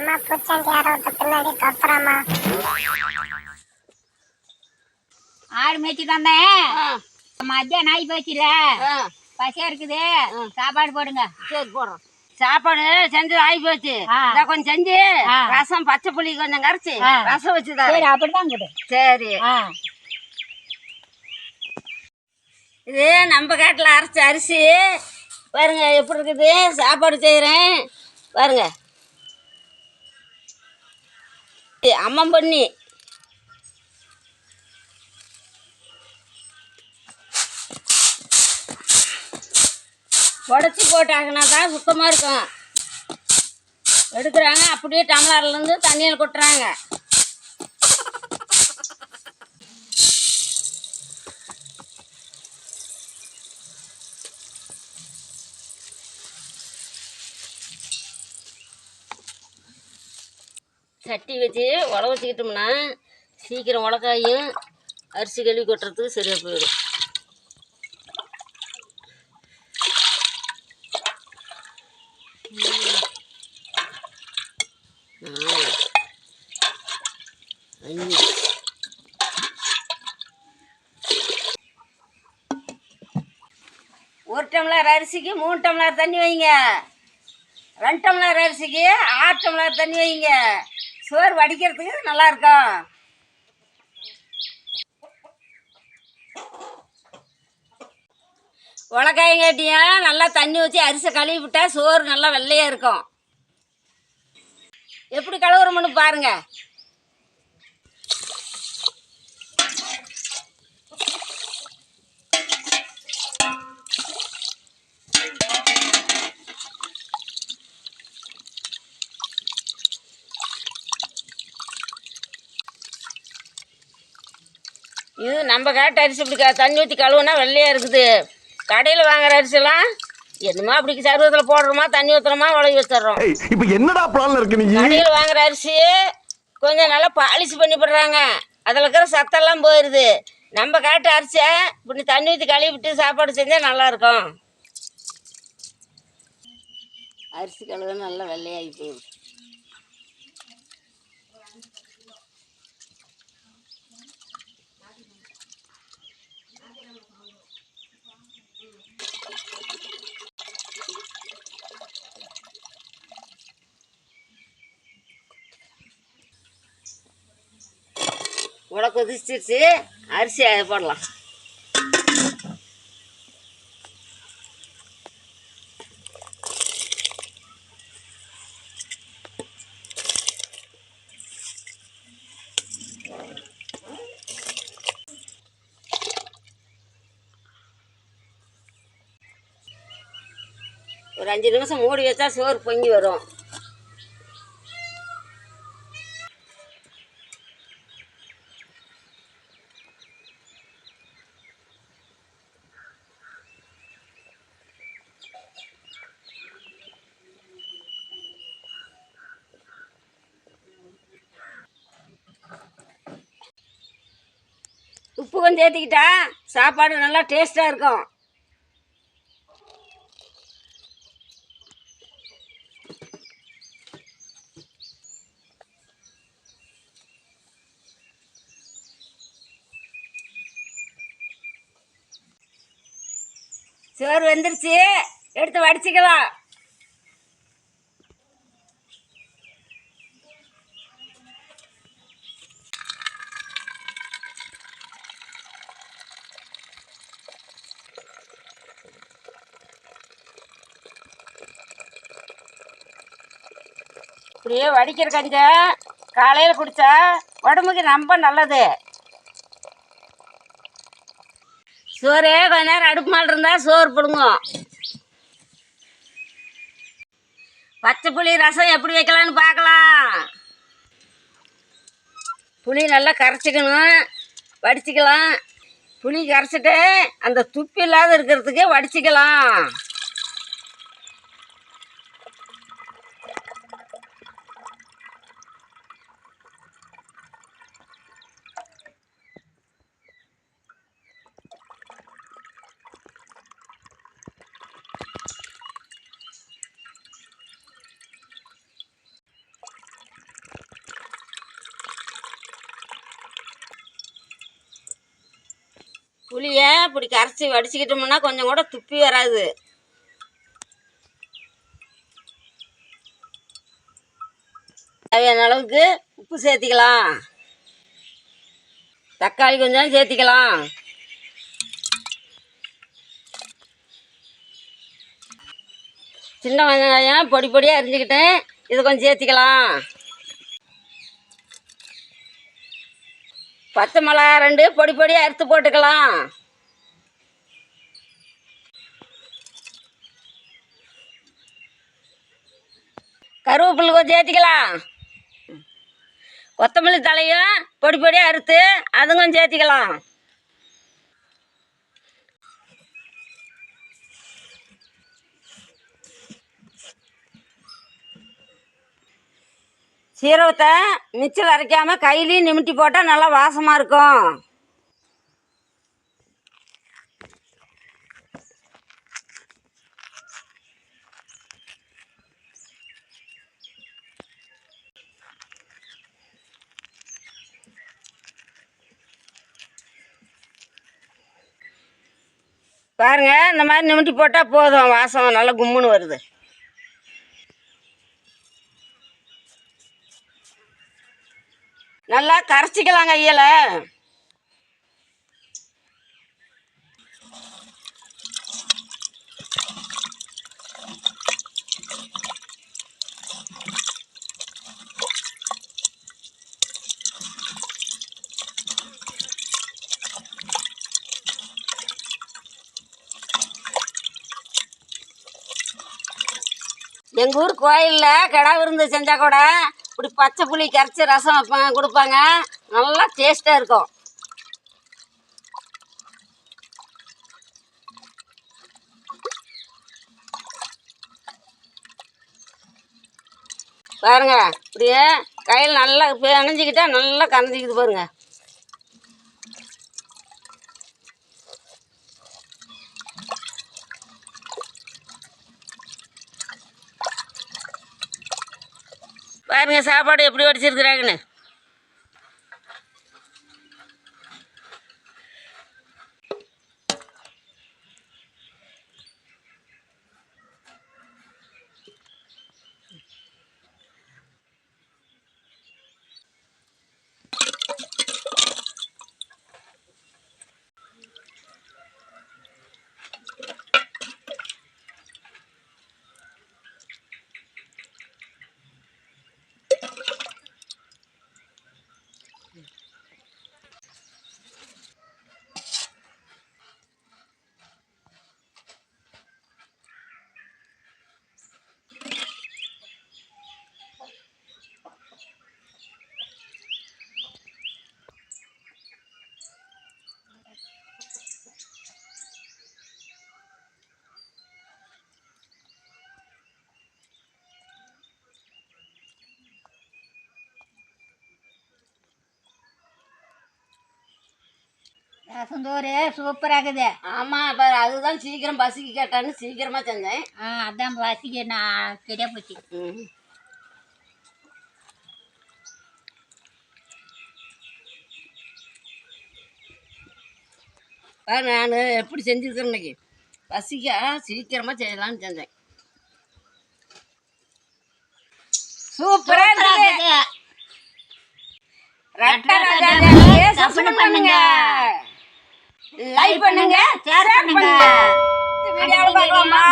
அம்மா பூச்சாண்டி யாரோ பின்னாடி தொத்துறாமா. ஆடு மேய்ச்சிட்டு வந்தேன். மத்தியானம் ஆகி போச்சுல, பசியா இருக்குது. சாப்பாடு போடுங்க. சரி போடுறோம். சாப்பாடு செஞ்சு ஆகி போச்சு. கொஞ்சம் செஞ்சு ரசம் பச்சை புளி கொஞ்சம் கரைச்சி ரசம் வச்சுதான். சரி அப்படிதான் கொடு. சரி. இது நம்ம காட்டில் அரைச்ச அரிசி பாருங்க எப்படி இருக்குது. சாப்பாடு செய்கிறேன் பாருங்க. அம்மன் பண்ணி உடச்சி போட்டாங்கன்னா தான் சுத்தமாக இருக்கும். எடுக்கிறாங்க அப்படியே டம்ளர்லேருந்து தண்ணியில் கொட்டுறாங்க. சட்டி வச்சு உழ வச்சுக்கிட்டோம்னா சீக்கிரம் உலக்காயும் அரிசி கழுவி கொட்டுறதுக்கு சரியாக போயிடும். ஒரு டம்ளர் அரிசிக்கு 3 டம்ளர் தண்ணி வைங்க. 2 டம்ளர் அரிசிக்கு 6 டம்ளர் தண்ணி வைங்க. சோறு வடிக்கிறதுக்கு நல்லா இருக்கும். உலக்காயங்காட்டியும் நல்லா தண்ணி ஊற்றி அரிசி கழுவி விட்டால் சோறு நல்லா வெள்ளையாக இருக்கும். எப்படி கழுவுறோம்னு பாருங்க. இது நம்ம காட்டு அரிசி இப்படி தண்ணி ஊற்றி கழுவுனா வெள்ளையாக இருக்குது. கடையில் வாங்குற அரிசிலாம் என்னமா அப்படி சர்வத்தில் போடுறோமா தண்ணி ஊற்றுறோமா உழவி வச்சிடறோம். இப்போ என்னடா பிளான்ல இருக்கு? நீங்க கடையில் வாங்குற அரிசி கொஞ்சம் நல்லா பாலிஷ் பண்ணி போடுறாங்க. அதில் இருக்கிற சத்தெல்லாம் போயிடுது. நம்ம காட்டு அரிசியை இப்படி தண்ணி ஊற்றி கழுவி விட்டு சாப்பாடு செஞ்சால் நல்லாயிருக்கும். அரிசி கழுவு நல்லா வெள்ளையாகி போயிடுது. உட கொதிச்சிருச்சு. அரிசி போடலாம். ஒரு 5 நிமிஷம் மூடி வச்சா சோறு பொங்கி வரும். உப்பு கொஞ்சம் சேர்த்துக்கிட்டா சாப்பாடு நல்லா டேஸ்ட்டாக இருக்கும். சோறு வெந்துருச்சு, எடுத்து வடிச்சிக்கலாம். இப்படியே வடிக்கிற கஞ்சை காலையில் குடித்தா உடம்புக்கு ரொம்ப நல்லது. சோறே கொஞ்ச நேரம் அடுப்பு மேலே இருந்தால் சோறு பிடுங்கும். பச்சை புளி ரசம் எப்படி வைக்கலான்னு பார்க்கலாம். புளி நல்லா கரைச்சிக்கணும், வடிச்சிக்கலாம். புளி கரைச்சிட்டு அந்த துப்பு இல்லாத இருக்கிறதுக்கு வடிச்சிக்கலாம். புளியை இப்படி கரைச்சி வடிச்சுக்கிட்டோம்னா கொஞ்சம் கூட துப்பி வராது. தேவையான அளவுக்கு உப்பு சேர்த்திக்கலாம். தக்காளி கொஞ்சம் சேர்த்திக்கலாம். சின்ன வெங்காயம் பொடி பொடியாக அரிஞ்சுக்கிட்டேன், இதை கொஞ்சம் சேர்த்திக்கலாம். பச்சை மிளகா 2 பொடி பொடியாக அறுத்து போட்டுக்கலாம். கருவேப்பிலை கொஞ்சம் சேர்த்திக்கலாம். கொத்தமல்லி தலையும் பொடி பொடியாக அறுத்து அதுவும் கொஞ்சம் சேர்த்திக்கலாம். சீரகத்தை மிக்சியில் அரைக்காமல் கையிலையும் நிமிட்டி போட்டால் நல்லா வாசமாக இருக்கும். பாருங்க, இந்த மாதிரி நிமிட்டி போட்டால் போதும், வாசம் நல்லா கும்முன்னு வருது. நல்லா கரைச்சிக்கலாம் கையில். எங்கள் ஊர் கோயிலில் கிடா விருந்து செஞ்சால் கூட இப்படி பச்சை புளி கரைச்சி ரசம் வைப்பாங்க, கொடுப்பாங்க. நல்லா டேஸ்ட்டாக இருக்கும். பாருங்க, இப்படியே கையில் நல்லா அணைஞ்சிக்கிட்டா நல்லா கரைஞ்சிக்குது பாருங்க. பாருங்க சாப்பாடு எப்படி வடிச்சிருக்கிறாங்கன்னு. ரசந்தோறு சூப்பராக இருக்குது. ஆமாம், இப்போ அதுதான் சீக்கிரம் பசிக்கு கேட்டான்னு சீக்கிரமாக செஞ்சேன். அதான் பசிக்கு நான் சரியா போச்சு. நான் எப்படி செஞ்சுருக்கேன் இன்னைக்கு. பசிக்க சீக்கிரமாக செய்யலான்னு செஞ்சேன். சூப்பராக இருக்குது. சப்ஸ்கிரைப் பண்ணுங்க, லைக் பண்ணுங்க, ஷேர் பண்ணுங்க. வீடியோவில் பார்க்கலாமா?